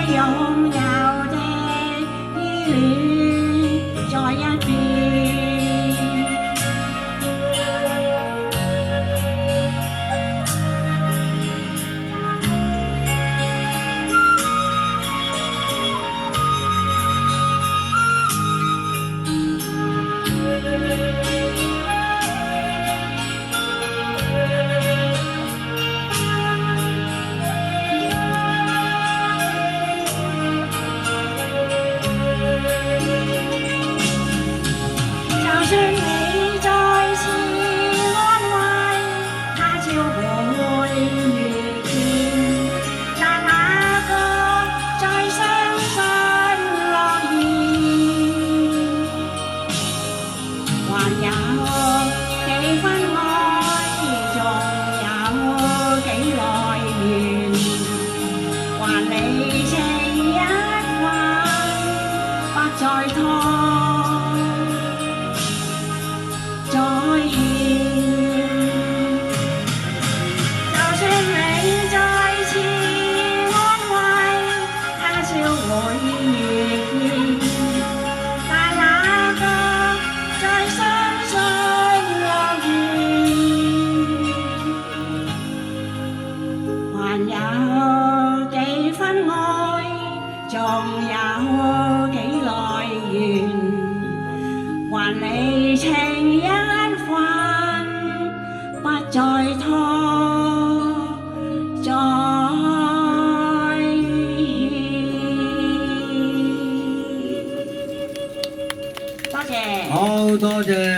擁有的依戀在一邊。就算你再次安慰，他朝會遇見，但那個再相信諾言，還有幾分愛，仲有幾耐緣，還離情一吻，不再拖。再現，就算你再次安慰，他朝會遇見，但那個再相信諾言，還有幾分愛，仲有幾耐緣。還離情一吻，不再拖，再獻。多謝。好，多謝。